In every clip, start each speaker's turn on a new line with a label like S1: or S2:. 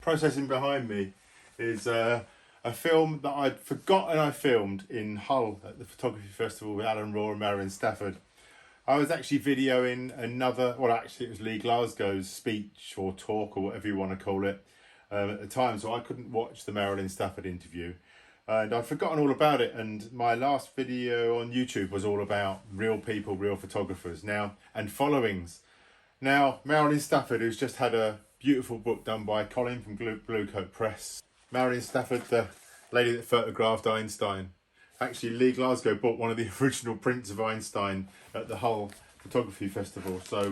S1: Processing behind me is a film that I'd forgotten I filmed in Hull at the photography festival with Allan and Marilyn Stafford. I was actually videoing another, well actually it was Lee Glasgow's speech or talk or whatever you want to call it at the time, so I couldn't watch the Marilyn Stafford interview. And I'd forgotten all about it, and my last video on YouTube was all about real people, real photographers now, and followings. Now, Marilyn Stafford, who's just had a beautiful book done by Colin from Blue Coat Press. Marilyn Stafford, the lady that photographed Einstein. Actually, Lee Glasgow bought one of the original prints of Einstein at the Hull Photography Festival. So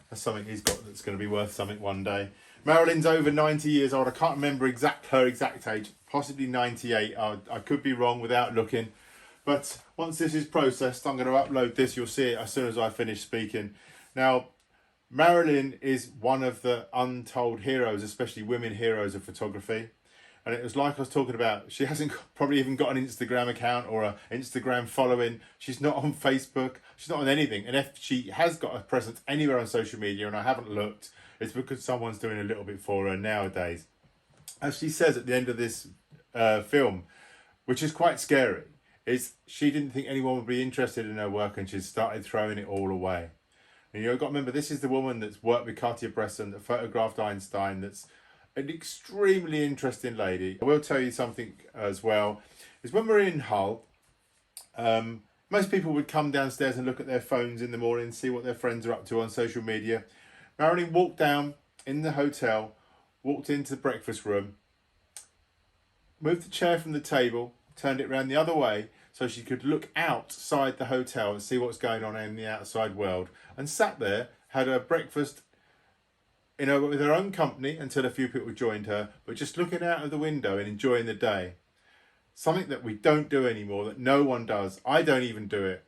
S1: that's something he's got that's going to be worth something one day. Marilyn's over 90 years old. I can't remember her exact age. Possibly 98. I could be wrong without looking. But once this is processed, I'm going to upload this. You'll see it as soon as I finish speaking. Now, Marilyn is one of the untold heroes, especially women heroes of photography. And it was like I was talking about, she hasn't probably even got an Instagram account or an Instagram following. She's not on Facebook. She's not on anything. And if she has got a presence anywhere on social media, and I haven't looked, it's because someone's doing a little bit for her nowadays. As she says at the end of this film, which is quite scary, is she didn't think anyone would be interested in her work, and she started throwing it all away. And you've got to remember, this is the woman that's worked with Cartier-Bresson, that photographed Einstein, that's an extremely interesting lady. I will tell you something as well, is when we're in Hull, most people would come downstairs and look at their phones in the morning, see what their friends are up to on social media. Marilyn walked down in the hotel, walked into the breakfast room, moved the chair from the table, turned it around the other way so she could look outside the hotel and see what's going on in the outside world, and sat there, had her breakfast with her own company until a few people joined her, but just looking out of the window and enjoying the day. Something that we don't do anymore, that no one does. I don't even do it.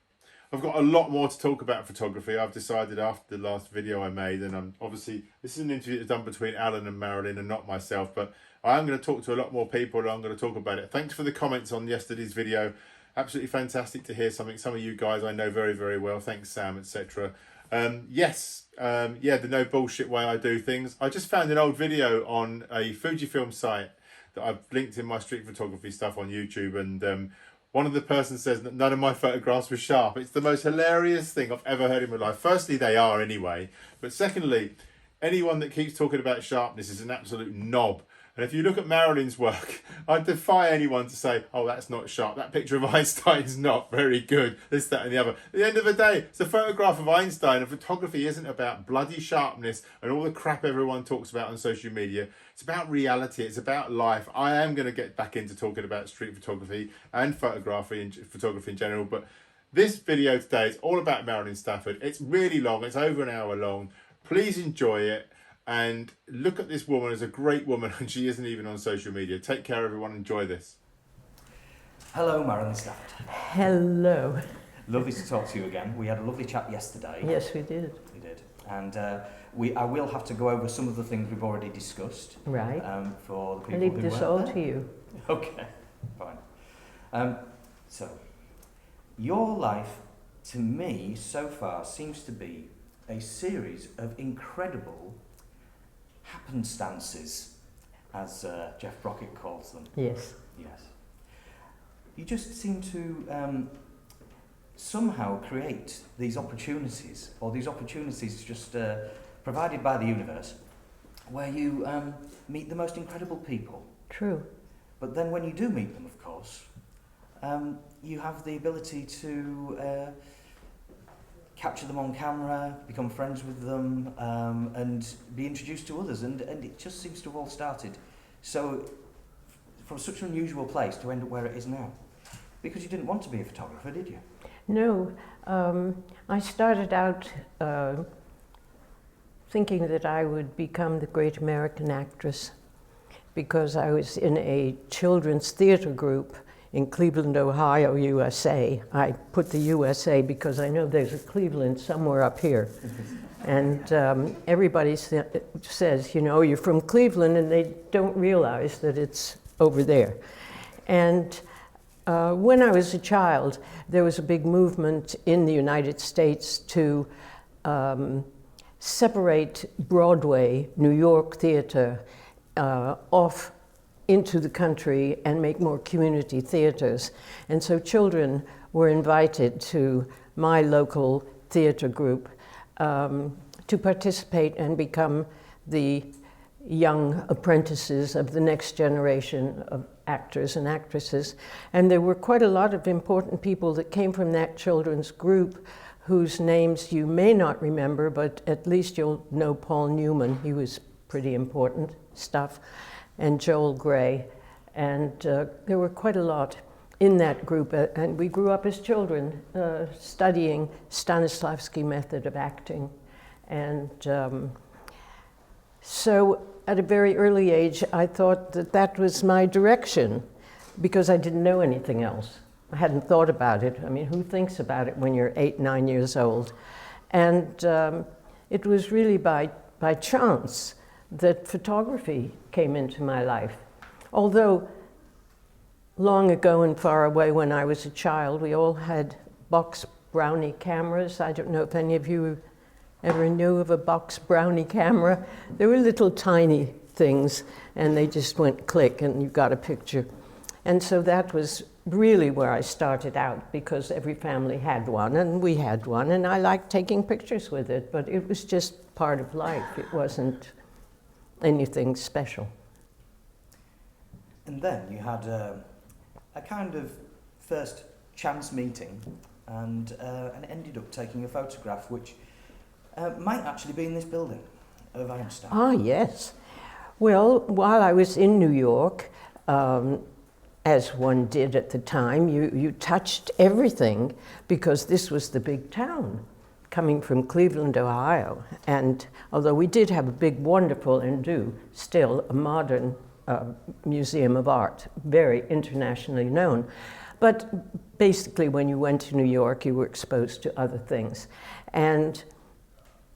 S1: I've got a lot more to talk about photography. I've decided after the last video I made, and obviously this is an interview that's done between Allan and Marilyn and not myself, but I am going to talk to a lot more people and I'm going to talk about it. Thanks for the comments on yesterday's video. Absolutely fantastic to hear something. Some of you guys I know very, very well. Thanks, Sam, etc. The no bullshit way I do things. I just found an old video on a Fujifilm site that I've linked in my street photography stuff on YouTube, and one of the persons says that none of my photographs were sharp. It's the most hilarious thing I've ever heard in my life. Firstly, they are anyway, but secondly, anyone that keeps talking about sharpness is an absolute knob. And if you look at Marilyn's work, I defy anyone to say, oh, that's not sharp. That picture of Einstein's not very good. This, that, and the other. At the end of the day, it's a photograph of Einstein, and photography isn't about bloody sharpness and all the crap everyone talks about on social media. It's about reality. It's about life. I am going to get back into talking about street photography and photography in general, but this video today is all about Marilyn Stafford. It's really long. It's over an hour long. Please enjoy it. And look at this woman as a great woman, and she isn't even on social media. Take care, everyone. Enjoy this.
S2: Hello, Marilyn Stafford.
S3: Hello.
S2: Lovely to talk to you again. We had a lovely chat yesterday.
S3: Yes, we did.
S2: We did. And I will have to go over some of the things we've already discussed.
S3: Right.
S2: For the people
S3: I leave
S2: who
S3: this
S2: weren't
S3: all
S2: there.
S3: to you.
S2: Okay, fine. So, your life, to me, so far, seems to be a series of incredible happenstances, as Jeff Brockett calls them.
S3: Yes.
S2: Yes. You just seem to somehow create these opportunities, or these opportunities just provided by the universe, where you meet the most incredible people.
S3: True.
S2: But then when you do meet them, of course, you have the ability to capture them on camera, become friends with them, and be introduced to others, and it just seems to have all started so from such an unusual place to end up where it is now. Because you didn't want to be a photographer, did you?
S3: No, I started out thinking that I would become the great American actress because I was in a children's theater group in Cleveland, Ohio, USA. I put the USA because I know there's a Cleveland somewhere up here. And everybody says, you know, you're from Cleveland, and they don't realize that it's over there. And when I was a child, there was a big movement in the United States to separate Broadway, New York theater, off into the country and make more community theaters. And so children were invited to my local theater group to participate and become the young apprentices of the next generation of actors and actresses. And there were quite a lot of important people that came from that children's group whose names you may not remember, but at least you'll know Paul Newman. He was pretty important stuff, and Joel Gray. And there were quite a lot in that group, and we grew up as children studying Stanislavski method of acting. And so at a very early age, I thought that that was my direction because I didn't know anything else. I hadn't thought about it. I mean, who thinks about it when you're 8, 9 years old? And it was really by chance that photography came into my life. Although long ago and far away when I was a child, we all had box Brownie cameras. I don't know if any of you ever knew of a box Brownie camera. They were little tiny things, and they just went click, and you got a picture. And so that was really where I started out, because every family had one, and we had one, and I liked taking pictures with it, but it was just part of life. It wasn't anything special.
S2: And then you had a kind of first chance meeting, and ended up taking a photograph which might actually be in this building of Einstein.
S3: Ah, yes. Well, while I was in New York, as one did at the time, you touched everything, because this was the big town, coming from Cleveland, Ohio. And although we did have a big, wonderful, and do still, a modern museum of art, very internationally known. But basically, when you went to New York, you were exposed to other things. And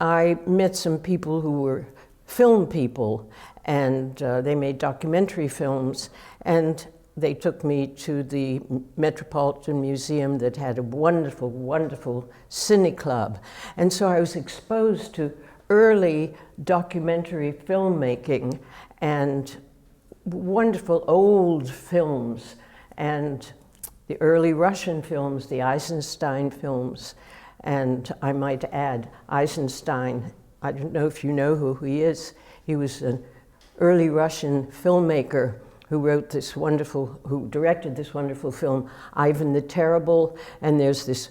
S3: I met some people who were film people, and they made documentary films, and they took me to the Metropolitan Museum that had a wonderful, wonderful cine club. And so I was exposed to early documentary filmmaking and wonderful old films, and the early Russian films, the Eisenstein films. And I might add, Eisenstein, I don't know if you know who he is. He was an early Russian filmmaker who directed this wonderful film, Ivan the Terrible. And there's this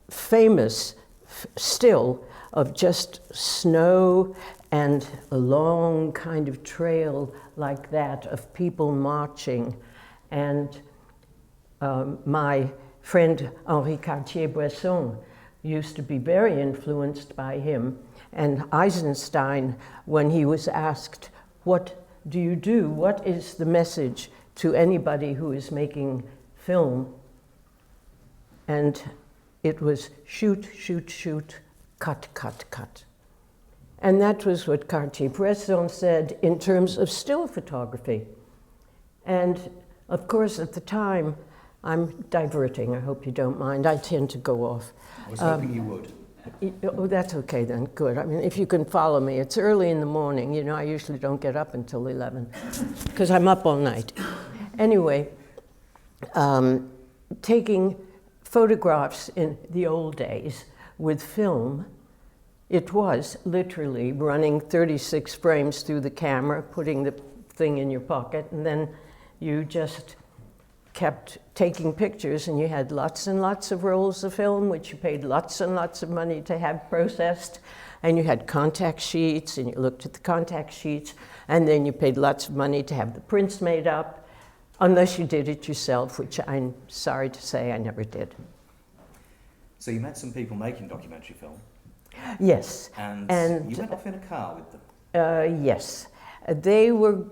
S3: famous still of just snow and a long kind of trail like that of people marching. And my friend Henri Cartier-Bresson used to be very influenced by him. And Eisenstein, when he was asked, what do you do? What is the message to anybody who is making film? And it was shoot, shoot, shoot, cut, cut, cut. And that was what Cartier-Bresson said in terms of still photography. And of course, at the time, I'm diverting, I hope you don't mind. I tend to go off.
S2: I was hoping you would.
S3: Oh, that's okay then, good. I mean, if you can follow me, it's early in the morning. You know, I usually don't get up until 11 because I'm up all night. Anyway, taking photographs in the old days with film, it was literally running 36 frames through the camera, putting the thing in your pocket, and then you just kept taking pictures, and you had lots and lots of rolls of film, which you paid lots and lots of money to have processed, and you had contact sheets, and you looked at the contact sheets, and then you paid lots of money to have the prints made up, unless you did it yourself, which I'm sorry to say I never did.
S2: So you met some people making documentary film?
S3: Yes.
S2: And you went off in a car with them?
S3: Yes. They were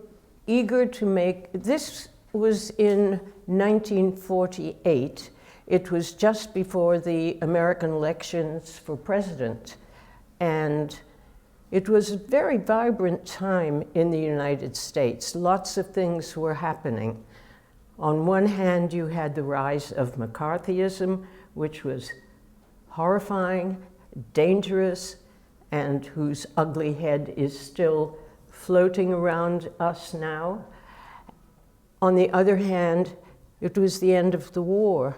S3: eager to make, this was in 1948. It was just before the American elections for president. And it was a very vibrant time in the United States. Lots of things were happening. On one hand, you had the rise of McCarthyism, which was horrifying, dangerous, and whose ugly head is still floating around us now. On the other hand, it was the end of the war,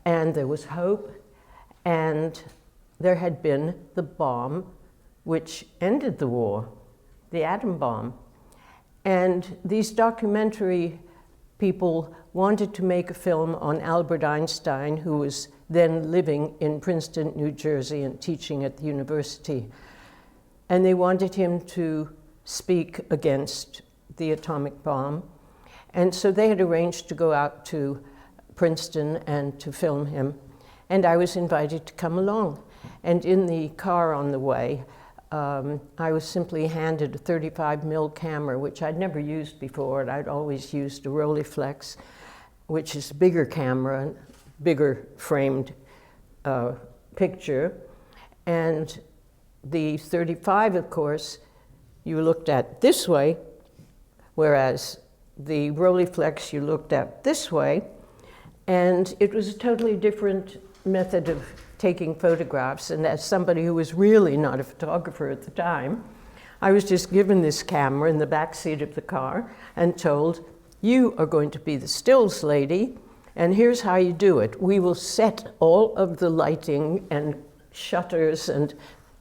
S3: and there was hope, and there had been the bomb which ended the war, the atom bomb. And these documentary people wanted to make a film on Albert Einstein, who was then living in Princeton, New Jersey, and teaching at the university. And they wanted him to speak against the atomic bomb. And so they had arranged to go out to Princeton and to film him. And I was invited to come along. And in the car on the way, I was simply handed a 35mm camera, which I'd never used before, and I'd always used a Rolleiflex, which is a bigger camera, bigger framed picture. And the 35, of course, you looked at this way, whereas the Rolleiflex you looked at this way, and it was a totally different method of taking photographs. And as somebody who was really not a photographer at the time, I was just given this camera in the back seat of the car and told, you are going to be the stills lady, and here's how you do it. We will set all of the lighting and shutters and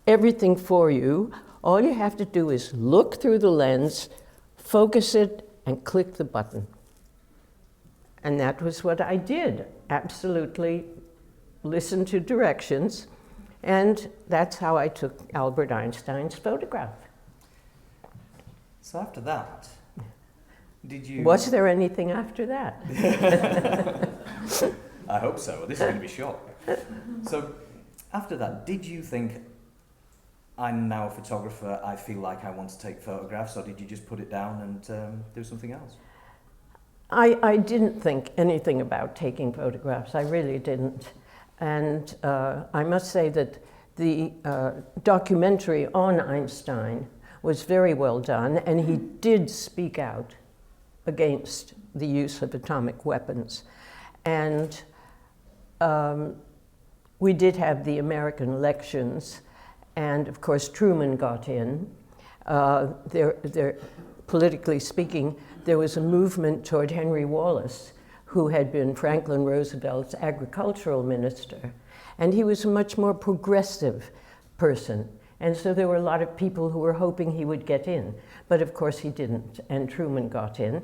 S3: everything for you. All you have to do is look through the lens, focus it, and click the button. And that was what I did. Absolutely listened to directions, and that's how I took Albert Einstein's photograph.
S2: So after that, did you...
S3: Was there anything after that?
S2: I hope so. This is going to be short. So after that, did you think, I'm now a photographer, I feel like I want to take photographs, or did you just put it down and do something else?
S3: I didn't think anything about taking photographs. I really didn't. And I must say that the documentary on Einstein was very well done, and he did speak out against the use of atomic weapons. And we did have the American elections, and of course Truman got in. Politically speaking, there was a movement toward Henry Wallace, who had been Franklin Roosevelt's agricultural minister. And he was a much more progressive person. And so there were a lot of people who were hoping he would get in. But of course he didn't, and Truman got in.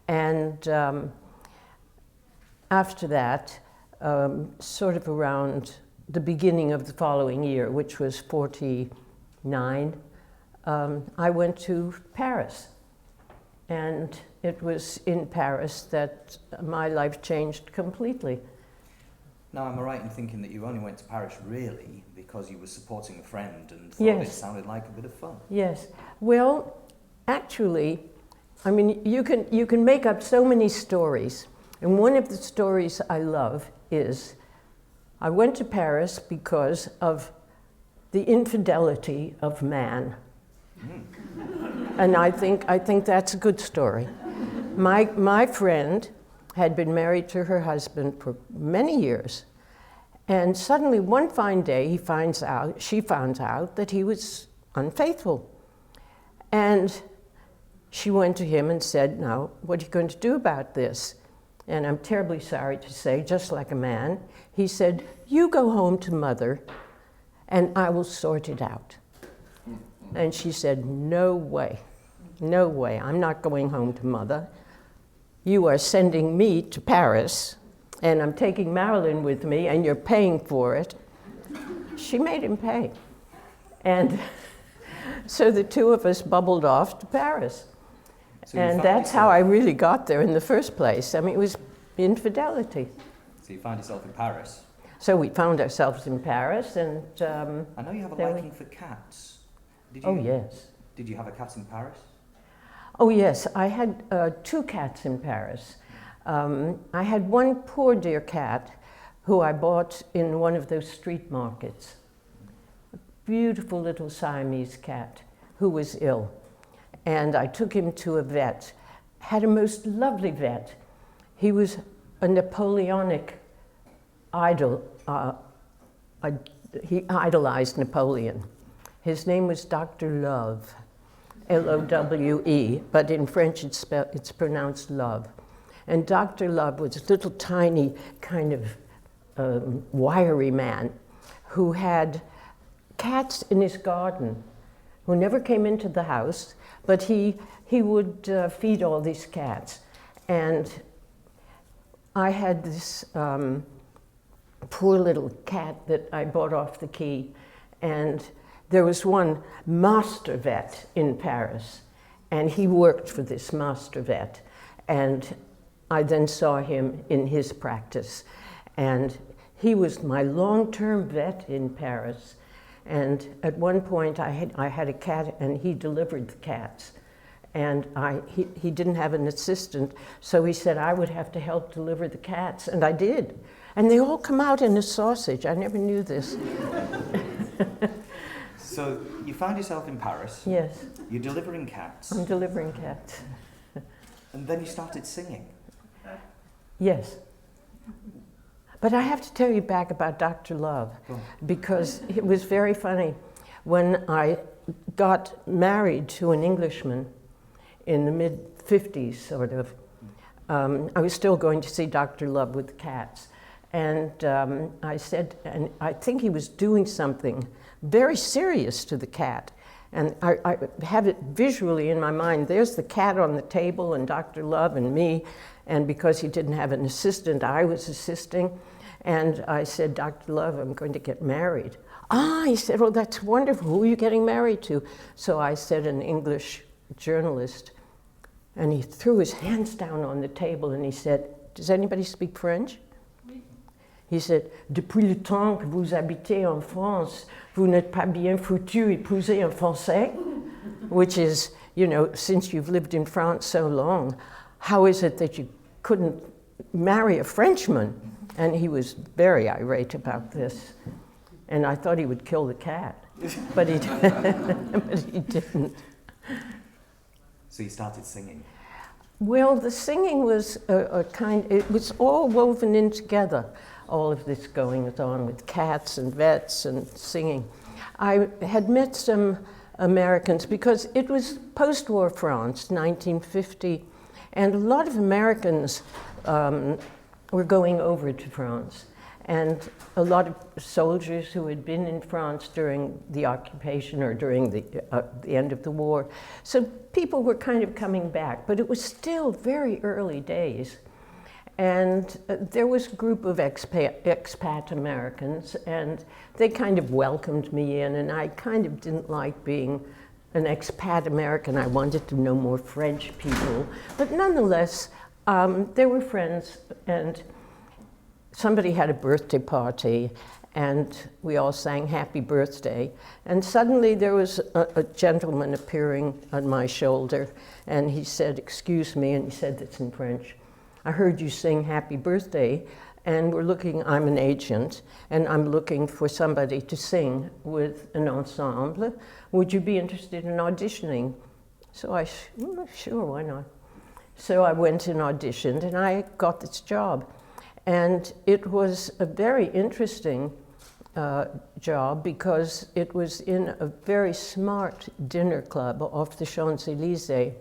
S3: And after that, sort of around the beginning of the following year, which was 49, I went to Paris. And it was in Paris that my life changed completely.
S2: Now, am I right in thinking that you only went to Paris really because you were supporting a friend and thought
S3: Yes.
S2: it sounded like a bit of fun?
S3: Yes. Well, actually, I mean, you can make up so many stories. And one of the stories I love is I went to Paris because of the infidelity of man. And I think that's a good story. My friend had been married to her husband for many years, and suddenly one fine day she found out that he was unfaithful. And she went to him and said, now, what are you going to do about this? And I'm terribly sorry to say, just like a man, he said, you go home to mother and I will sort it out. And she said, no way, no way, I'm not going home to mother. You are sending me to Paris, and I'm taking Marilyn with me, and you're paying for it. She made him pay. And so the two of us bubbled off to Paris. And that's how I really got there in the first place. I mean, it was infidelity.
S2: So you found yourself in Paris?
S3: So we found ourselves in Paris, and
S2: I know you have a liking for cats.
S3: Oh, yes.
S2: Did you have a cat in Paris?
S3: Oh, yes. I had 2 cats in Paris. I had one poor dear cat who I bought in one of those street markets. A beautiful little Siamese cat who was ill. And I took him to a vet. Had a most lovely vet. He was a Napoleonic idol. He idolized Napoleon. His name was Dr. Love. L-O-W-E, but in French it's pronounced Love. And Dr. Love was a little tiny kind of wiry man who had cats in his garden who never came into the house, but he would feed all these cats. And I had this poor little cat that I bought off the quay, and there was one master vet in Paris, and he worked for this master vet, and I then saw him in his practice, and he was my long-term vet in Paris. And at one point I had a cat, and he delivered the cats, and he didn't have an assistant, so he said I would have to help deliver the cats, and I did. And they all come out in a sausage. I never knew this.
S2: So you found yourself in Paris.
S3: Yes.
S2: You're delivering cats.
S3: I'm delivering cats.
S2: And then you started singing.
S3: Yes. But I have to tell you back about Dr. Love, because it was very funny. When I got married to an Englishman in the mid-50s, sort of, I was still going to see Dr. Love with the cats. And I said, and I think he was doing something very serious to the cat. And I have it visually in my mind. There's the cat on the table and Dr. Love and me. And because he didn't have an assistant, I was assisting. And I said, Dr. Love, I'm going to get married. Ah, he said, oh, that's wonderful. Who are you getting married to? So I said, an English journalist. And he threw his hands down on the table and he said, does anybody speak French? He said, depuis le temps que vous habitez en France, vous n'êtes pas bien foutu épouser un Français? Which is, you know, since you've lived in France so long, how is it that you couldn't marry a Frenchman? And he was very irate about this. And I thought he would kill the cat, but he didn't.
S2: So you started singing.
S3: Well, the singing was it was all woven in together, all of this going on with cats and vets and singing. I had met some Americans because it was post-war France, 1950, and a lot of Americans were going over to France. And a lot of soldiers who had been in France during the occupation or during the end of the war. So people were kind of coming back, but it was still very early days. And there was a group of expat Americans, and they kind of welcomed me in, and I kind of didn't like being an expat American. I wanted to know more French people. But nonetheless, they were friends, and somebody had a birthday party, and we all sang happy birthday. And suddenly there was a gentleman appearing on my shoulder, and he said, excuse me, and he said this in French, I heard you sing happy birthday, and I'm an agent, and I'm looking for somebody to sing with an ensemble. Would you be interested in auditioning? So I, sure, why not? So I went and auditioned, and I got this job. And it was a very interesting job because it was in a very smart dinner club off the Champs-Élysées,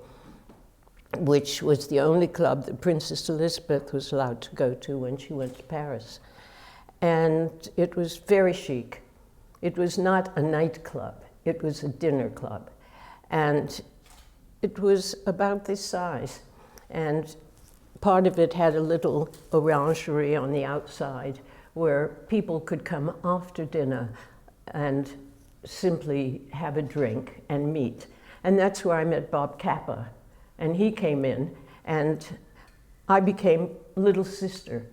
S3: which was the only club that Princess Elizabeth was allowed to go to when she went to Paris. And it was very chic. It was not a nightclub, it was a dinner club. And it was about this size. And part of it had a little orangery on the outside where people could come after dinner and simply have a drink and meet. And that's where I met Bob Capa. And he came in, and I became little sister.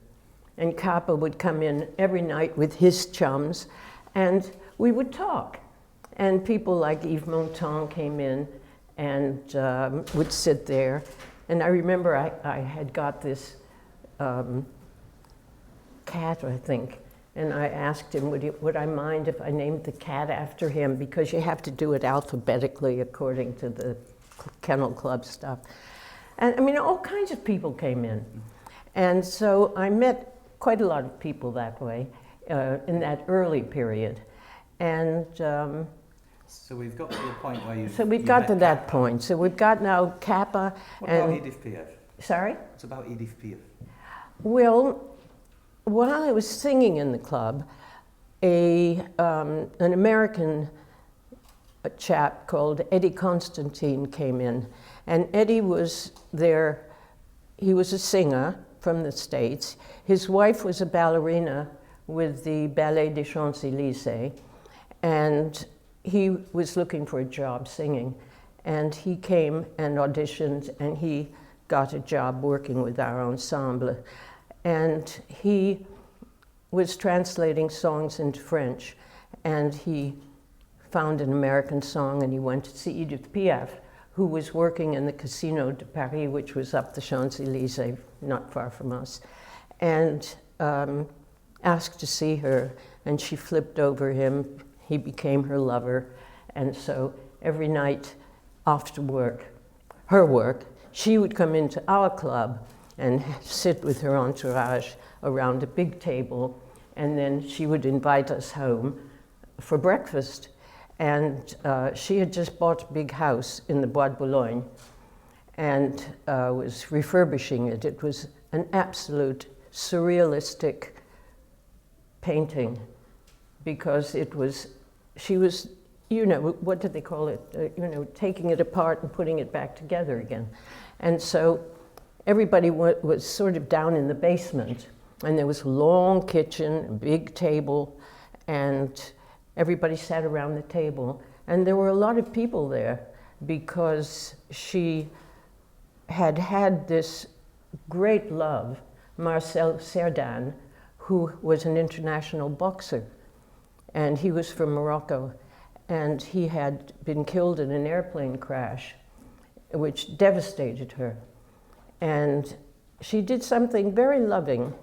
S3: And Capa would come in every night with his chums, and we would talk. And people like Yves Montand came in and would sit there. And I remember I had got this cat, I think, and I asked him, would I mind if I named the cat after him? Because you have to do it alphabetically according to the Kennel Club stuff. And I mean, all kinds of people came in. And so I met quite a lot of people that way in that early period. And
S2: So we've got to the point where you.
S3: So we've got to that point. So we've got now Capa
S2: What about
S3: and...
S2: Edith Piaf?
S3: Sorry?
S2: What about Edith Piaf?
S3: Well, while I was singing in the club, an American chap called Eddie Constantine came in. And Eddie was there, he was a singer from the States. His wife was a ballerina with the Ballet des Champs-Élysées. And he was looking for a job singing. And he came and auditioned, and he got a job working with our ensemble. And he was translating songs into French, and he found an American song, and he went to see Edith Piaf, who was working in the Casino de Paris, which was up the Champs-Élysées, not far from us, and asked to see her, and she flipped over him. He became her lover, and so every night after work, her work, she would come into our club and sit with her entourage around a big table, and then she would invite us home for breakfast. And she had just bought a big house in the Bois de Boulogne and was refurbishing it. It was an absolute surrealistic painting because she was, what did they call it? Taking it apart and putting it back together again. And so everybody was sort of down in the basement, and there was a long kitchen, a big table, and everybody sat around the table. And there were a lot of people there because she had had this great love, Marcel Cerdan, who was an international boxer. And he was from Morocco, and he had been killed in an airplane crash, which devastated her. And she did something very loving,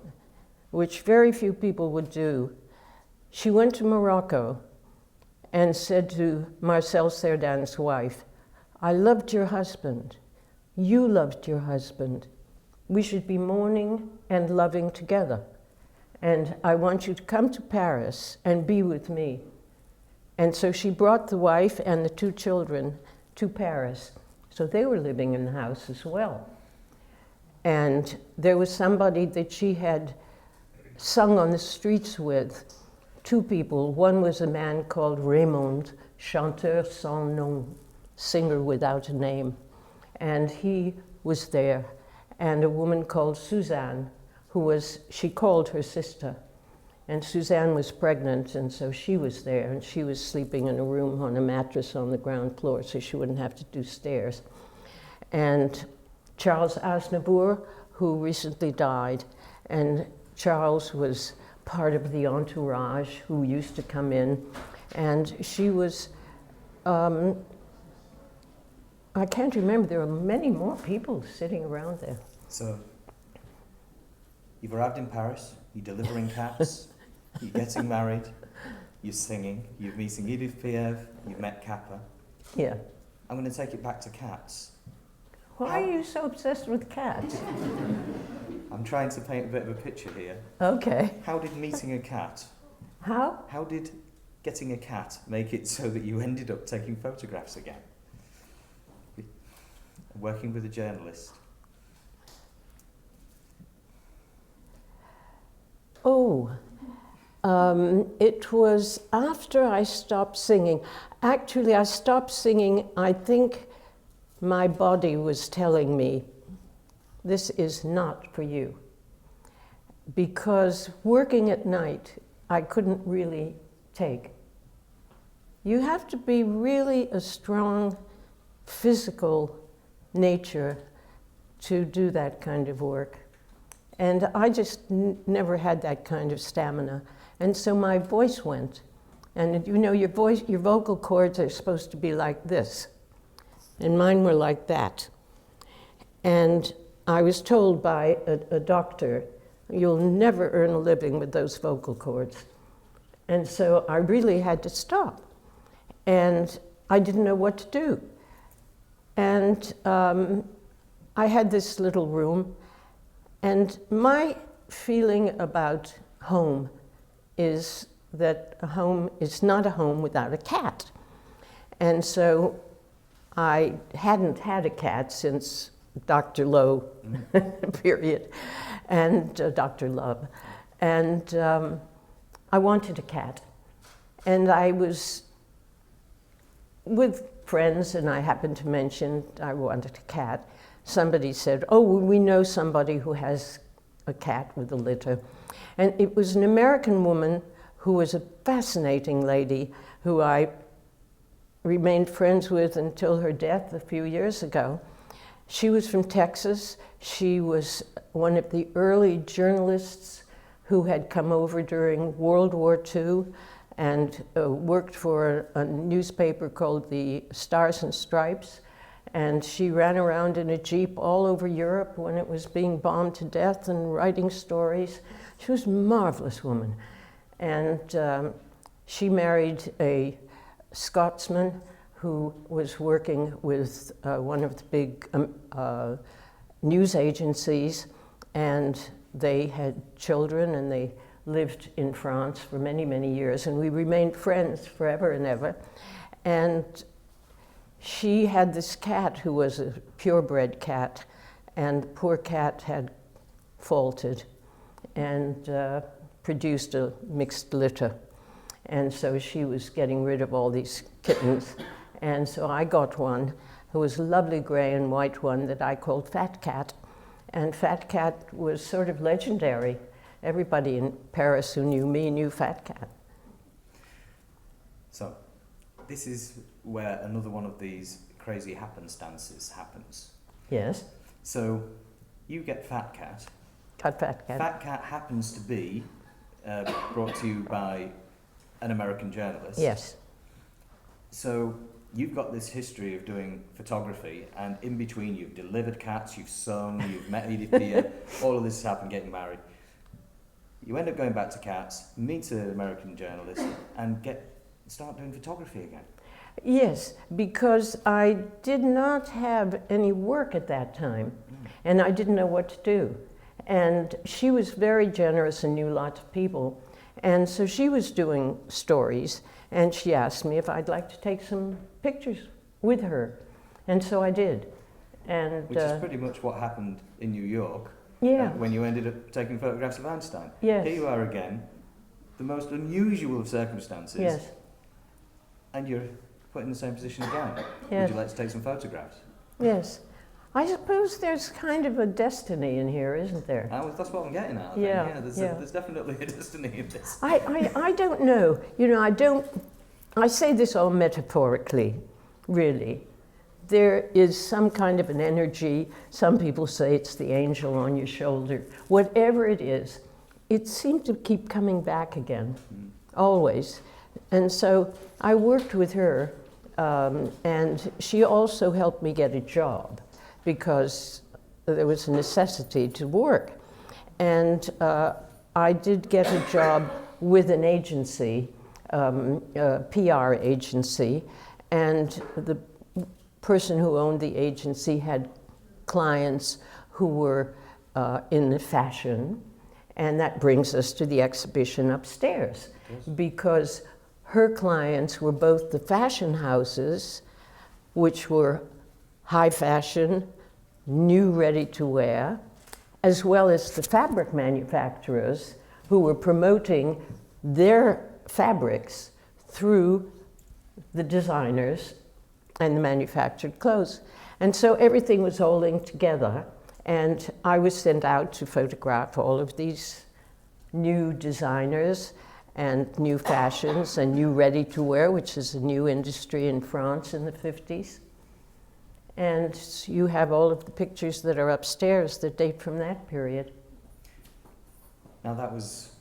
S3: which very few people would do. She went to Morocco and said to Marcel Cerdan's wife, "I loved your husband. You loved your husband. We should be mourning and loving together. And I want you to come to Paris and be with me." And so she brought the wife and the two children to Paris. So they were living in the house as well. And there was somebody that she had sung on the streets with, two people. One was a man called Raymond, chanteur sans nom, singer without a name. And he was there. And a woman called Suzanne, she called her sister. And Suzanne was pregnant, and so she was there, and she was sleeping in a room on a mattress on the ground floor, so she wouldn't have to do stairs. And Charles Aznavour, who recently died, and Charles was part of the entourage who used to come in, and she was, I can't remember, there were many more people sitting around there.
S2: So, you've arrived in Paris, you're delivering caps, you're getting married, you're singing, you're meeting Edith Piaf, you've met Capa.
S3: Yeah.
S2: I'm going to take it back to cats.
S3: Why are you so obsessed with cats?
S2: I'm trying to paint a bit of a picture here.
S3: Okay.
S2: How did meeting a cat,
S3: How?
S2: how did getting a cat make it so that you ended up taking photographs again? Working with a journalist.
S3: It was after I stopped singing. Actually, I stopped singing, I think my body was telling me, this is not for you. Because working at night, I couldn't really take. You have to be really a strong physical nature to do that kind of work. And I just never had that kind of stamina. And so my voice went. And your vocal cords are supposed to be like this. And mine were like that. And I was told by a doctor, you'll never earn a living with those vocal cords. And so I really had to stop. And I didn't know what to do. And I had this little room, and my feeling about home is that a home is not a home without a cat. And so I hadn't had a cat since Dr. Lowe period, and Dr. Love. And I wanted a cat. And I was with friends, and I happened to mention I wanted a cat. Somebody said, oh, we know somebody who has a cat with a litter. And it was an American woman who was a fascinating lady who I remained friends with until her death a few years ago. She was from Texas. She was one of the early journalists who had come over during World War II and worked for a newspaper called the Stars and Stripes. And she ran around in a Jeep all over Europe when it was being bombed to death and writing stories. She was a marvelous woman. And she married a Scotsman who was working with one of the big news agencies, and they had children, and they lived in France for many, many years, and we remained friends forever and ever. And she had this cat who was a purebred cat, and the poor cat had faulted and produced a mixed litter. And so she was getting rid of all these kittens. And so I got one who was a lovely gray and white one that I called Fat Cat. And Fat Cat was sort of legendary. Everybody in Paris who knew me knew Fat Cat.
S2: So, this is where another one of these crazy happenstances happens.
S3: Yes.
S2: So, you get Fat Cat.
S3: Cut Fat Cat.
S2: Fat Cat happens to be brought to you by an American journalist.
S3: Yes.
S2: So, you've got this history of doing photography, and in between you've delivered cats, you've sung, you've met Edith Piaf, all of this has happened, getting married. You end up going back to cats, meet an American journalist, and start doing photography again.
S3: Yes, because I did not have any work at that time, and I didn't know what to do. And she was very generous and knew lots of people. And so she was doing stories, and she asked me if I'd like to take some pictures with her. And so I did. And
S2: which is pretty much what happened in New York.
S3: Yeah.
S2: When you ended up taking photographs of Einstein.
S3: Yes.
S2: Here you are again, the most unusual of circumstances.
S3: Yes.
S2: And you're put in the same position again.
S3: Yes.
S2: Would you like to take some photographs?
S3: Yes. I suppose there's kind of a destiny in here, isn't there?
S2: That's what I'm getting at.
S3: Yeah.
S2: There's definitely a destiny in this.
S3: I don't know. You know, I say this all metaphorically, really. There is some kind of an energy. Some people say it's the angel on your shoulder. Whatever it is, it seemed to keep coming back again, always. And so I worked with her, and she also helped me get a job because there was a necessity to work. And I did get a job with an agency, a PR agency, and the person who owned the agency had clients who were in the fashion, and that brings us to the exhibition upstairs, because her clients were both the fashion houses, which were high fashion, new ready to wear, as well as the fabric manufacturers who were promoting their fabrics through the designers and the manufactured clothes. And so everything was all linked together, and I was sent out to photograph all of these new designers and new fashions and new ready-to-wear, which is a new industry in France in the 50s. And you have all of the pictures that are upstairs that date from that period.
S2: Now that was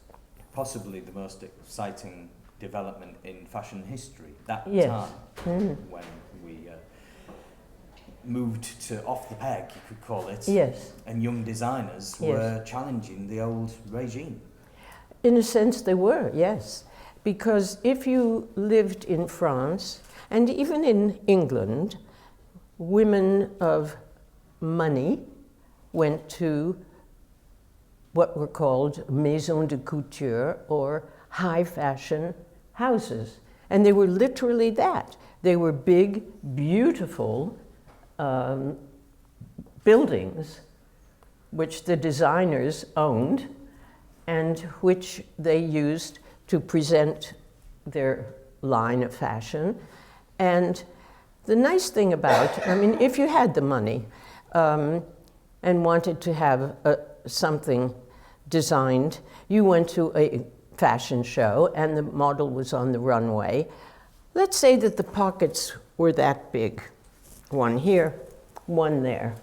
S2: possibly the most exciting development in fashion history, that time when we moved to off the peg, you could call it.
S3: Yes.
S2: And young designers were challenging the old regime.
S3: In a sense they were, yes. Because if you lived in France, and even in England, women of money went to what were called maisons de couture, or high fashion houses. And they were literally that. They were big, beautiful buildings which the designers owned and which they used to present their line of fashion. And the nice thing about, I mean, if you had the money and wanted to have something designed, you went to a fashion show and the model was on the runway. Let's say that the pockets were that big, one here, one there.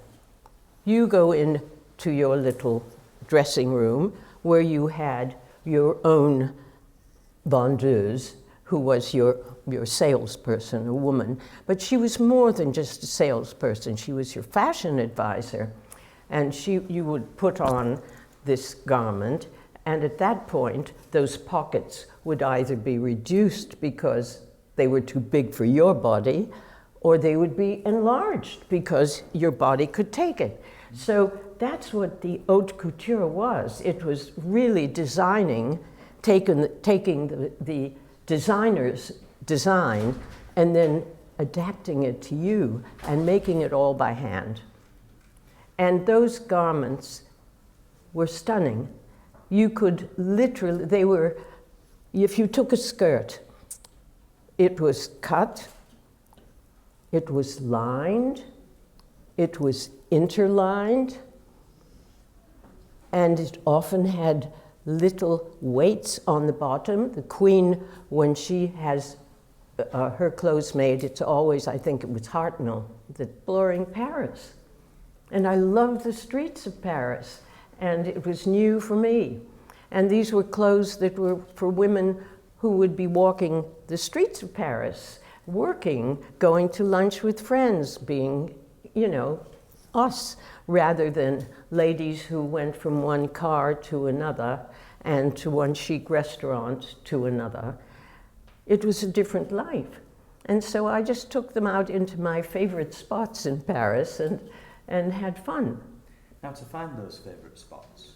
S3: You go into your little dressing room where you had your own vendeuse, who was your salesperson, a woman, but she was more than just a salesperson. She was your fashion advisor, and you would put on this garment, and at that point, those pockets would either be reduced because they were too big for your body, or they would be enlarged because your body could take it. So that's what the haute couture was. It was really designing, taking the designer's design and then adapting it to you and making it all by hand. And those garments were stunning. You could literally, they were, if you took a skirt, it was cut, it was lined, it was interlined, and it often had little weights on the bottom. The queen, when she has her clothes made, it's always, I think it was Hart, that's exploring Paris. And I loved the streets of Paris, and it was new for me. And these were clothes that were for women who would be walking the streets of Paris, working, going to lunch with friends, being, you know, us, rather than ladies who went from one car to another and to one chic restaurant to another. It was a different life. And so I just took them out into my favorite spots in Paris and had fun.
S2: Now, to find those favorite spots?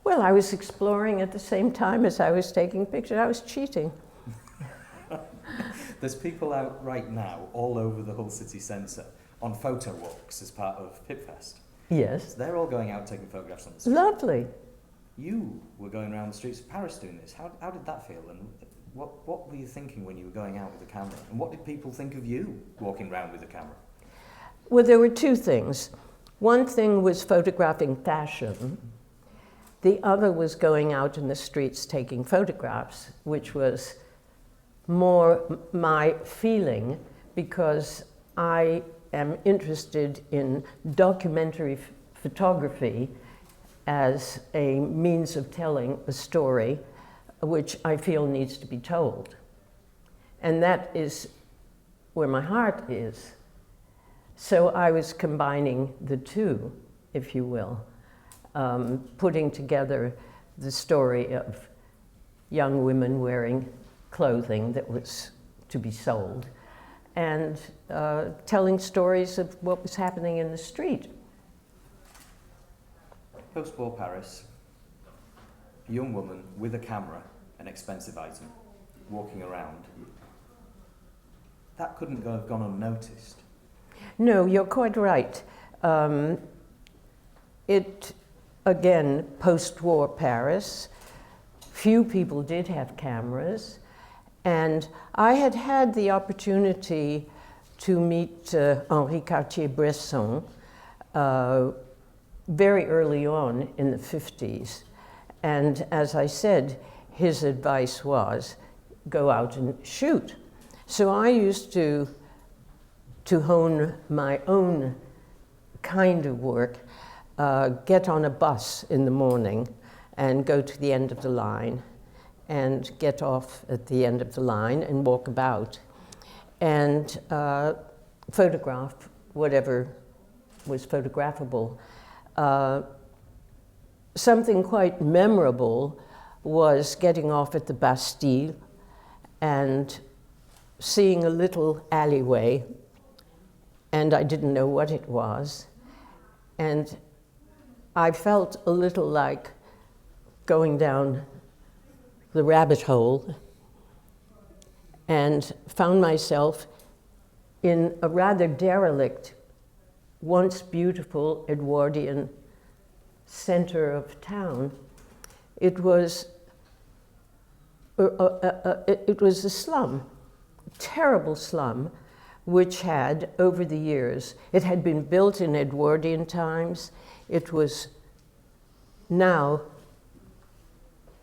S3: Well, I was exploring at the same time as I was taking pictures. I was cheating.
S2: There's people out right now all over the Hull city centre on photo walks as part of Pipfest.
S3: Yes.
S2: So they're all going out taking photographs on the street.
S3: Lovely.
S2: You were going around the streets of Paris doing this. How did that feel? And what were you thinking when you were going out with the camera? And what did people think of you walking around with the camera?
S3: Well, there were two things. One thing was photographing fashion. The other was going out in the streets taking photographs, which was more my feeling because I am interested in documentary photography as a means of telling a story which I feel needs to be told. And that is where my heart is. So I was combining the two, if you will, putting together the story of young women wearing clothing that was to be sold and telling stories of what was happening in the street.
S2: Post-war Paris, a young woman with a camera, an expensive item, walking around. That couldn't have gone unnoticed.
S3: No, you're quite right. Again, post-war Paris, few people did have cameras, and I had had the opportunity to meet Henri Cartier-Bresson very early on in the 50s. And as I said, his advice was, go out and shoot. So I used to hone my own kind of work, get on a bus in the morning and go to the end of the line and get off at the end of the line and walk about and photograph whatever was photographable. Something quite memorable was getting off at the Bastille and seeing a little alleyway, and I didn't know what it was, and I felt a little like going down the rabbit hole, and found myself in a rather derelict, once beautiful Edwardian center of town. It was a slum, terrible slum, which had, over the years, it had been built in Edwardian times. It was now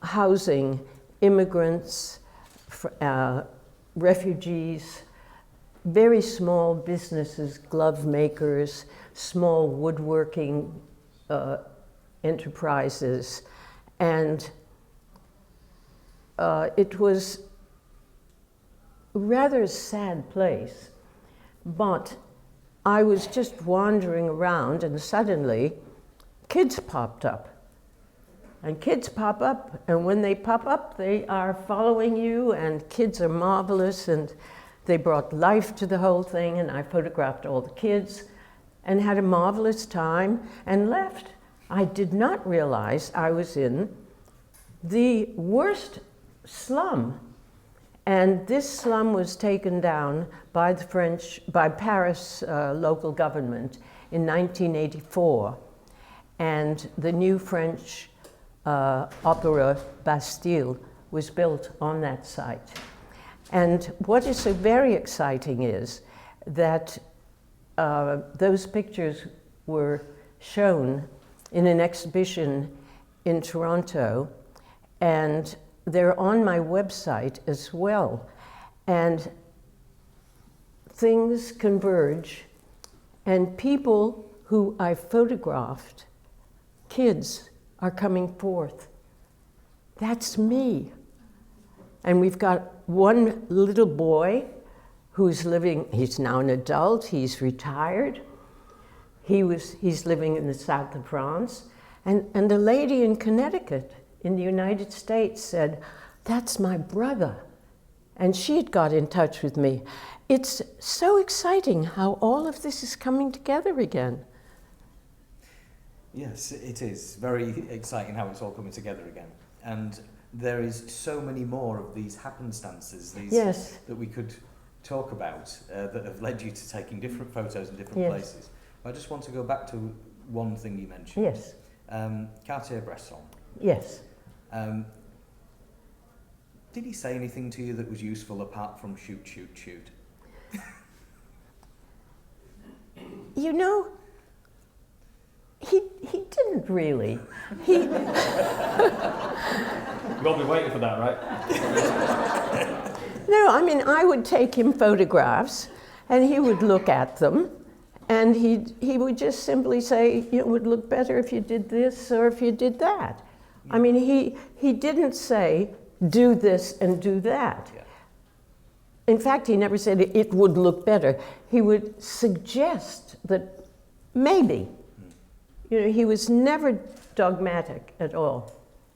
S3: housing immigrants, refugees, very small businesses, glove makers, small woodworking enterprises, and it was a rather sad place. But I was just wandering around, and suddenly kids popped up. And kids pop up, and when they pop up, they are following you, and kids are marvelous, and they brought life to the whole thing, and I photographed all the kids and had a marvelous time and left. I did not realize I was in the worst slum. And this slum was taken down by by Paris local government in 1984. And the new French opera Bastille was built on that site. And what is so very exciting is that those pictures were shown in an exhibition in Toronto, and they're on my website as well. And things converge, and people who I photographed, kids, are coming forth. That's me. And we've got one little boy who's living, he's now an adult, he's retired. He's living in the south of France. And a lady in Connecticut, in the United States, said, "That's my brother." And she had got in touch with me. It's so exciting how all of this is coming together again.
S2: Yes, it is very exciting how it's all coming together again. And there is so many more of these happenstances,
S3: Yes.
S2: that we could talk about, that have led you to taking different photos in different
S3: Yes.
S2: places. I just want to go back to one thing you mentioned.
S3: Yes,
S2: Cartier-Bresson.
S3: yes.
S2: Did he say anything to you that was useful apart from shoot, shoot, shoot?
S3: You know, he didn't really. He
S4: You'll be waiting for that, right?
S3: No, I mean, I would take him photographs, and he would look at them, and he would just simply say, it would look better if you did this or if you did that. I mean, he didn't say, do this and do that.
S2: Yeah.
S3: In fact, he never said it would look better. He would suggest that maybe. You know, he was never dogmatic at all.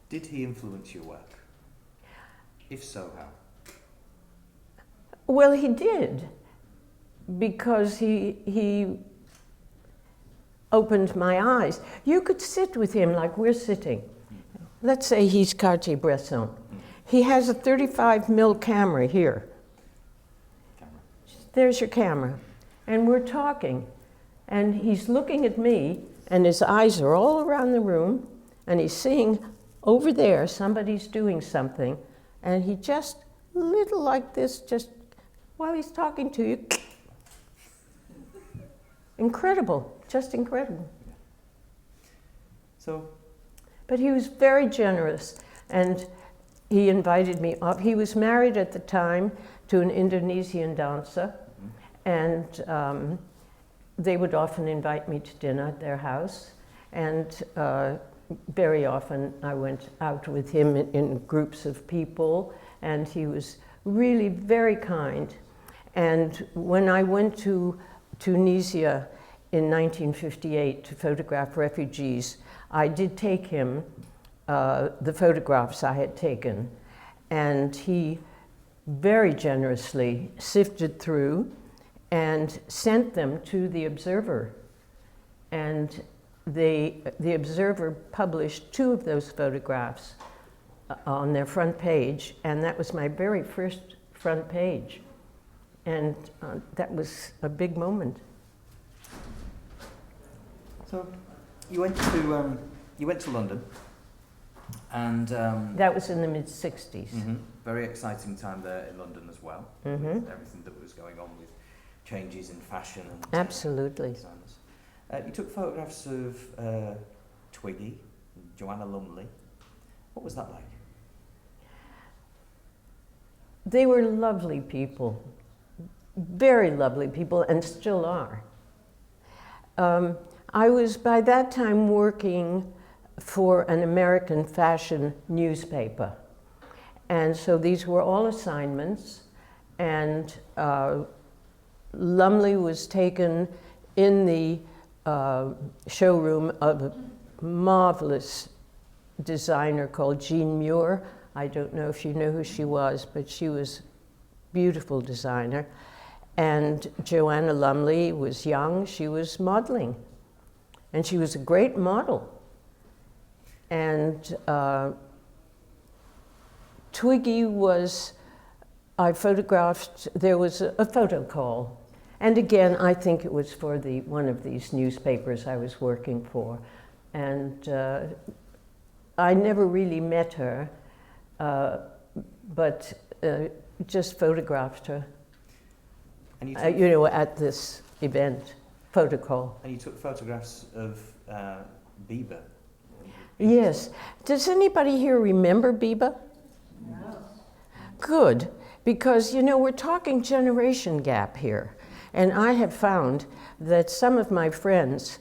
S2: Did he influence your work? If so, how?
S3: Well, he did, because he opened my eyes. You could sit with him like we're sitting. Let's say he's Cartier-Bresson. He has a 35mm camera here.
S2: Camera.
S3: There's your camera. And we're talking. And he's looking at me, and his eyes are all around the room, and he's seeing over there somebody's doing something, and he just, little like this, just while he's talking to you. Incredible, just incredible.
S2: So,
S3: But he was very generous, and he invited me up. He was married at the time to an Indonesian dancer, and they would often invite me to dinner at their house, and very often I went out with him in groups of people, and he was really very kind. And when I went to Tunisia in 1958 to photograph refugees, I did take him the photographs I had taken, and he very generously sifted through and sent them to the Observer. And the Observer published 2 of those photographs on their front page, and that was my very first front page. And that was a big moment.
S2: So you went to London, and
S3: That was in the mid-60s.
S2: very exciting time there in London as well. With everything that was going on with changes in fashion and
S3: Absolutely.
S2: designers. You took photographs of Twiggy, Joanna Lumley. What was that like?
S3: They were lovely people, very lovely people, and still are. I was by that time working for an American fashion newspaper. And so these were all assignments, and Lumley was taken in the showroom of a marvelous designer called Jean Muir. I don't know if you know who she was, but she was a beautiful designer. And Joanna Lumley was young, she was modeling. And she was a great model. And Twiggy was, I photographed, there was a photo call. And again, I think it was for one of these newspapers I was working for. And I never really met her, but just photographed her,
S2: And
S3: at this event, photo call.
S2: And you took photographs of Bieber.
S3: Yes. Does anybody here remember Biba? No. Good, because we're talking generation gap here. And I have found that some of my friends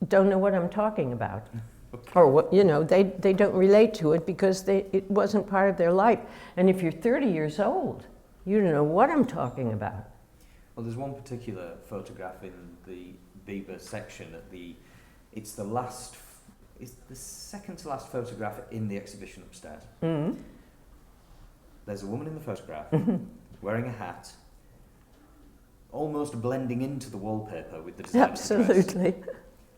S3: don't know what I'm talking about. Okay. Or what, they don't relate to it because it wasn't part of their life. And if you're 30 years old, you don't know what I'm talking about.
S2: Well, there's one particular photograph in the Bieber section it's the second to last photograph in the exhibition upstairs. Mm-hmm. There's a woman in the photograph wearing a hat, almost blending into the wallpaper with the designer's
S3: Absolutely.
S2: dress.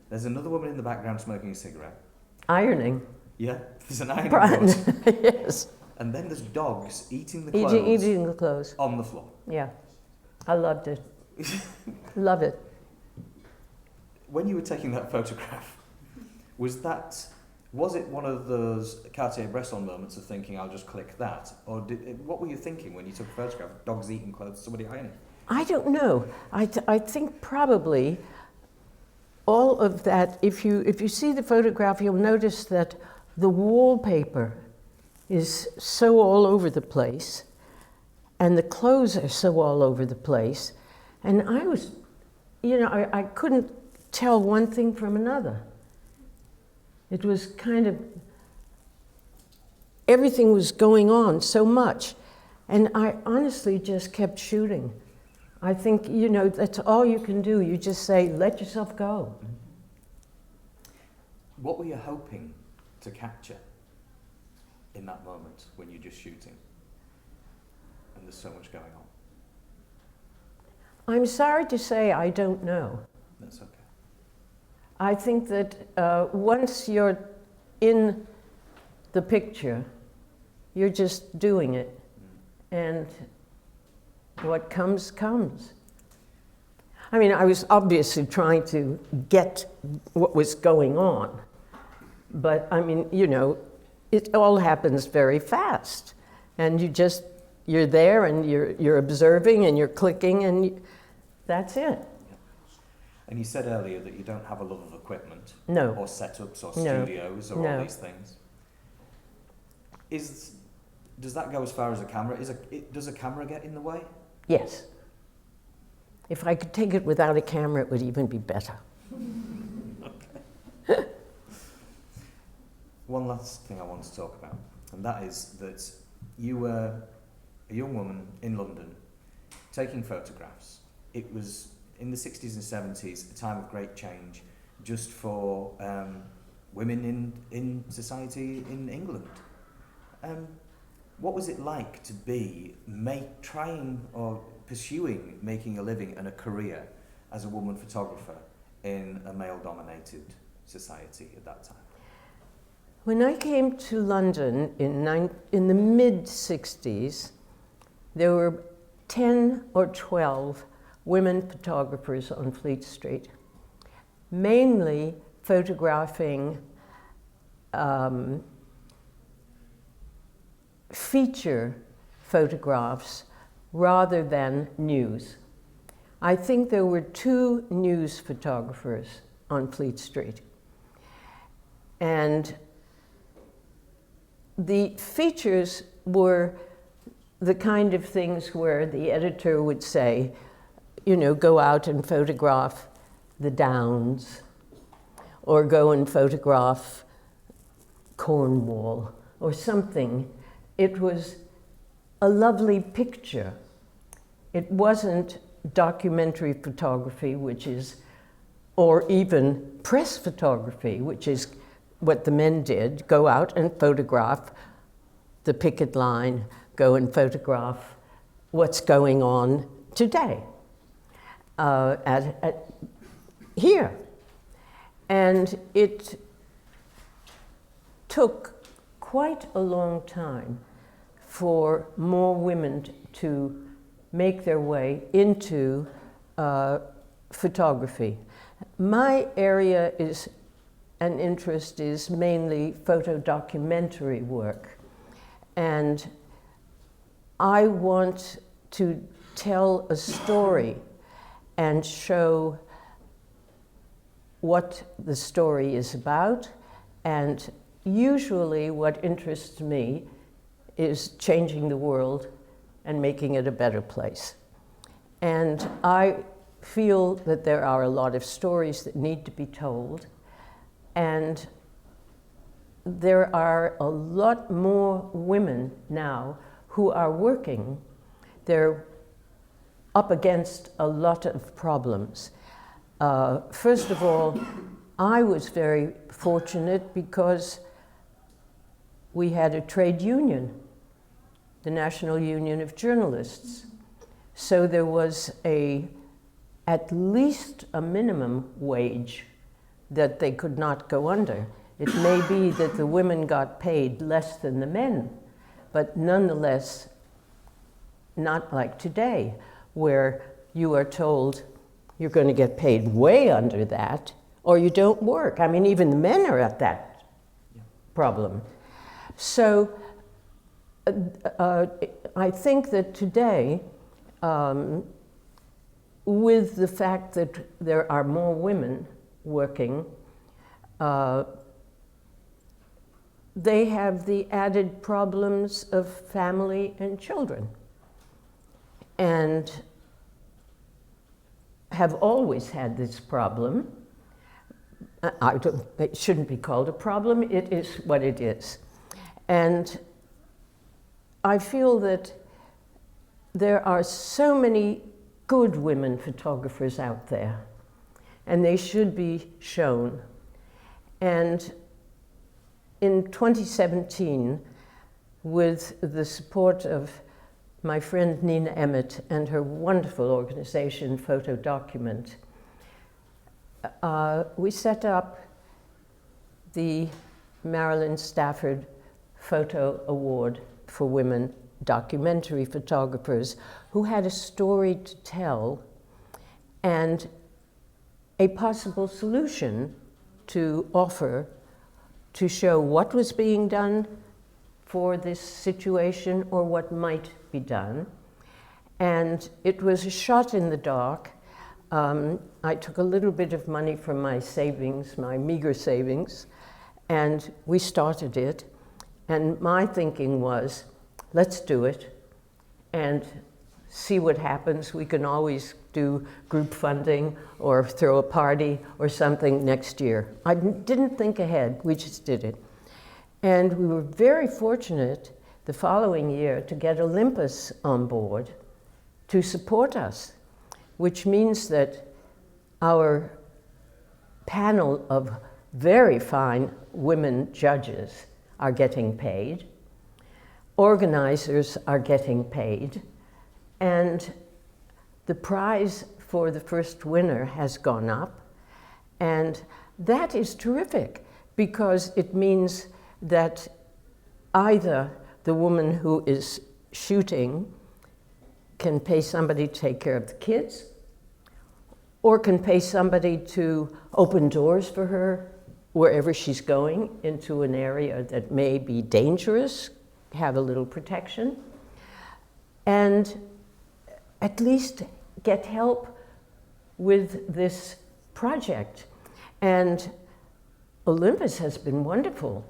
S2: There's another woman in the background smoking a cigarette.
S3: Ironing.
S2: Yeah, there's an ironing board.
S3: Yes.
S2: And then there's dogs eating the clothes.
S3: Eating the clothes.
S2: On the floor.
S3: Yeah. I loved it. Love it.
S2: When you were taking that photograph, was it one of those Cartier-Bresson moments of thinking, I'll just click that? Or what were you thinking when you took a photograph of dogs eating clothes, somebody ironing?
S3: I don't know. I think probably all of that, if you see the photograph, you'll notice that the wallpaper is so all over the place, and the clothes are so all over the place. And I was, I couldn't tell one thing from another. It was kind of, everything was going on so much. And I honestly just kept shooting. I think, that's all you can do. You just say, let yourself go.
S2: What were you hoping to capture in that moment when you're just shooting? And there's so much going on.
S3: I'm sorry to say I don't know.
S2: That's okay.
S3: I think that once you're in the picture, you're just doing it. And what comes, comes. I mean, I was obviously trying to get what was going on. But I mean, it all happens very fast. And you're there and you're observing and you're clicking and that's it.
S2: And you said earlier that you don't have a love of equipment.
S3: No.
S2: Or setups or studios or all these things. Does that go as far as a camera? Does a camera get in the way?
S3: Yes. If I could take it without a camera, it would even be better.
S2: Okay. One last thing I want to talk about, and that is that you were a young woman in London taking photographs. It was in the 60s and 70s, a time of great change, just for women in society in England. What was it like to be trying or pursuing making a living and a career as a woman photographer in a male-dominated society at that time?
S3: When I came to London in the mid-60s, there were 10 or 12 women photographers on Fleet Street, mainly photographing feature photographs rather than news. I think there were 2 news photographers on Fleet Street. And the features were the kind of things where the editor would say, you know, go out and photograph the Downs, or go and photograph Cornwall, or something. It was a lovely picture. It wasn't documentary photography, which is, or even press photography, which is what the men did, go out and photograph the picket line, go and photograph what's going on today here. And it took quite a long time for more women to make their way into photography. My area is and interest is mainly photodocumentary work. And I want to tell a story and show what the story is about. And usually what interests me is changing the world and making it a better place. And I feel that there are a lot of stories that need to be told. And there are a lot more women now who are working. They're up against a lot of problems. First of all, I was very fortunate because we had a trade union, the National Union of Journalists. So there was at least a minimum wage that they could not go under. It may be that the women got paid less than the men, but nonetheless, not like today, where you are told you're going to get paid way under that, or you don't work. I mean, even the men are at that problem. So I think that today, with the fact that there are more women working, they have the added problems of family and children, and have always had this problem. It shouldn't be called a problem, it is what it is. And I feel that there are so many good women photographers out there, and they should be shown. And in 2017, with the support of my friend Nina Emmett and her wonderful organization, Fotodocument, we set up the Marilyn Stafford Photo Award for women documentary photographers who had a story to tell and a possible solution to offer to show what was being done for this situation or what might be done. And it was a shot in the dark. I took a little bit of money from my savings, my meager savings, and we started it. And my thinking was, let's do it and see what happens. We can always do group funding or throw a party or something next year. I didn't think ahead, we just did it. And we were very fortunate the following year to get Olympus on board to support us, which means that our panel of very fine women judges are getting paid, organizers are getting paid, and the prize for the first winner has gone up. And that is terrific because it means that either the woman who is shooting can pay somebody to take care of the kids, or can pay somebody to open doors for her wherever she's going into an area that may be dangerous, have a little protection, and at least get help with this project. And Olympus has been wonderful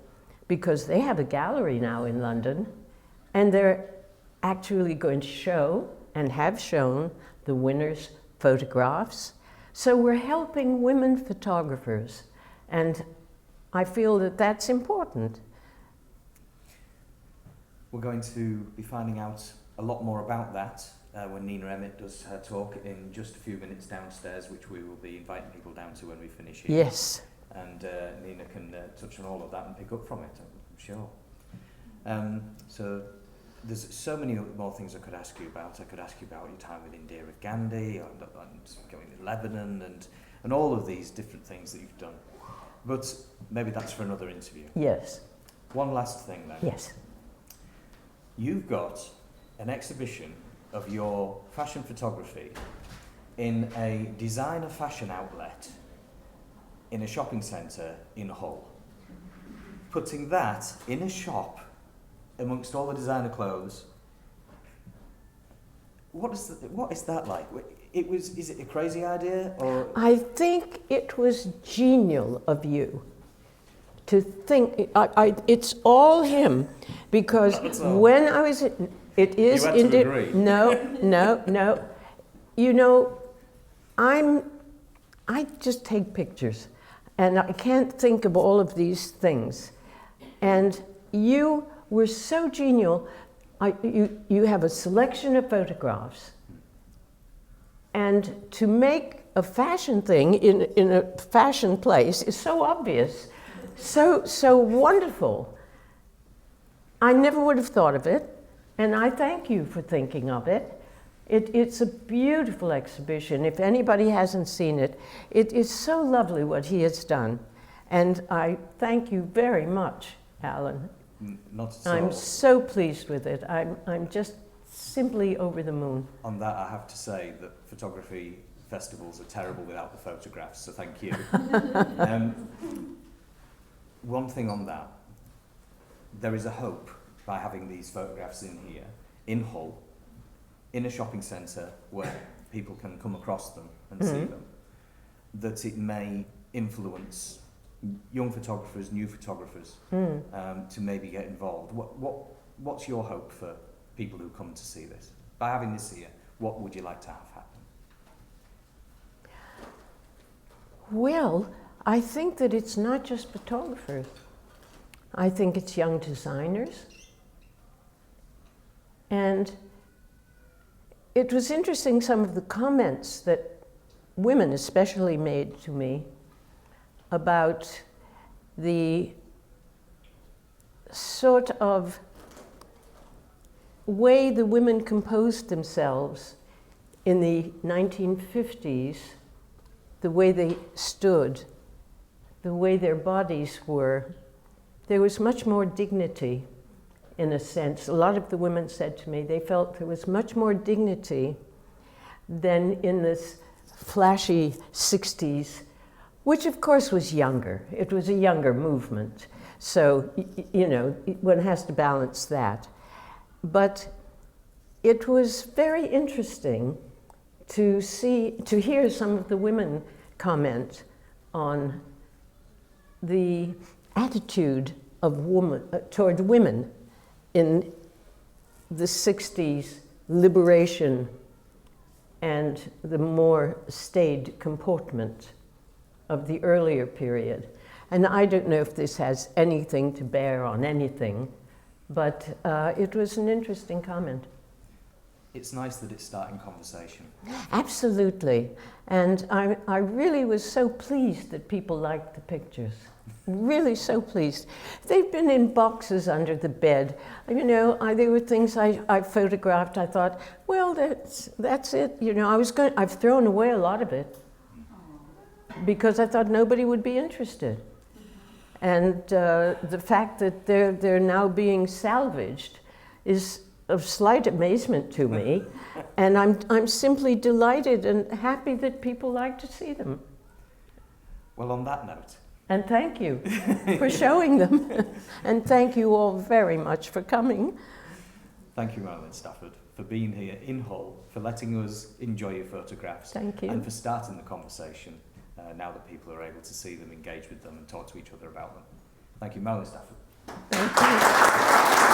S3: because they have a gallery now in London, and they're actually going to show and have shown the winners' photographs. So we're helping women photographers, and I feel that that's important.
S2: We're going to be finding out a lot more about that when Nina Emmett does her talk in just a few minutes downstairs, which we will be inviting people down to when we finish here.
S3: Yes.
S2: And Nina can touch on all of that and pick up from it, I'm sure. So there's so many more things I could ask you about. I could ask you about your time with Indira Gandhi, and going to Lebanon, and all of these different things that you've done. But maybe that's for another interview.
S3: Yes.
S2: One last thing then.
S3: Yes.
S2: You've got an exhibition of your fashion photography in a designer fashion outlet in a shopping centre in Hull. Putting that in a shop amongst all the designer clothes, what is that like? Is it a crazy idea, or?
S3: I think it was genial of you to think, it's all him, because when I was, it is
S2: you had to agree.
S3: No. You know, I just take pictures, and I can't think of all of these things. And you were so genial. You have a selection of photographs, and to make a fashion thing in a fashion place is so obvious, so wonderful. I never would have thought of it, and I thank you for thinking of it. It's a beautiful exhibition. If anybody hasn't seen it, it is so lovely what he has done, and I thank you very much, Allan.
S2: Not at all.
S3: I'm so pleased with it. I'm just simply over the moon.
S2: On that, I have to say that photography festivals are terrible without the photographs, so thank you. One thing on that, there is a hope by having these photographs in here, in Hull, in a shopping centre where people can come across them and see them, that it may influence young photographers, new photographers, to maybe get involved. What's your hope for people who come to see this? By having this here, what would you like to have happen?
S3: Well, I think that it's not just photographers. I think it's young designers. And it was interesting, some of the comments that women especially made to me about the sort of way the women composed themselves in the 1950s, the way they stood, the way their bodies were. There was much more dignity, in a sense. A lot of the women said to me they felt there was much more dignity than in this flashy 60s, which of course was younger. It was a younger movement. So, you know, one has to balance that. But it was very interesting to hear some of the women comment on the attitude of toward women in the 60s liberation and the more staid comportment of the earlier period. And I don't know if this has anything to bear on anything, but it was an interesting comment.
S2: It's nice that it's starting conversation.
S3: Absolutely. And I really was so pleased that people liked the pictures. Really so pleased. They've been in boxes under the bed. You know, there were things I photographed. I thought, well, that's it. You know, I've thrown away a lot of it because I thought nobody would be interested. And the fact that they're now being salvaged is of slight amazement to me, and I'm simply delighted and happy that people like to see them.
S2: Well, on that note.
S3: And thank you for showing them, and thank you all very much for coming.
S2: Thank you, Marilyn Stafford, for being here in Hull, for letting us enjoy your photographs.
S3: Thank you.
S2: And for starting the conversation now that people are able to see them, engage with them, and talk to each other about them. Thank you, Marilyn Stafford.
S3: Thank you.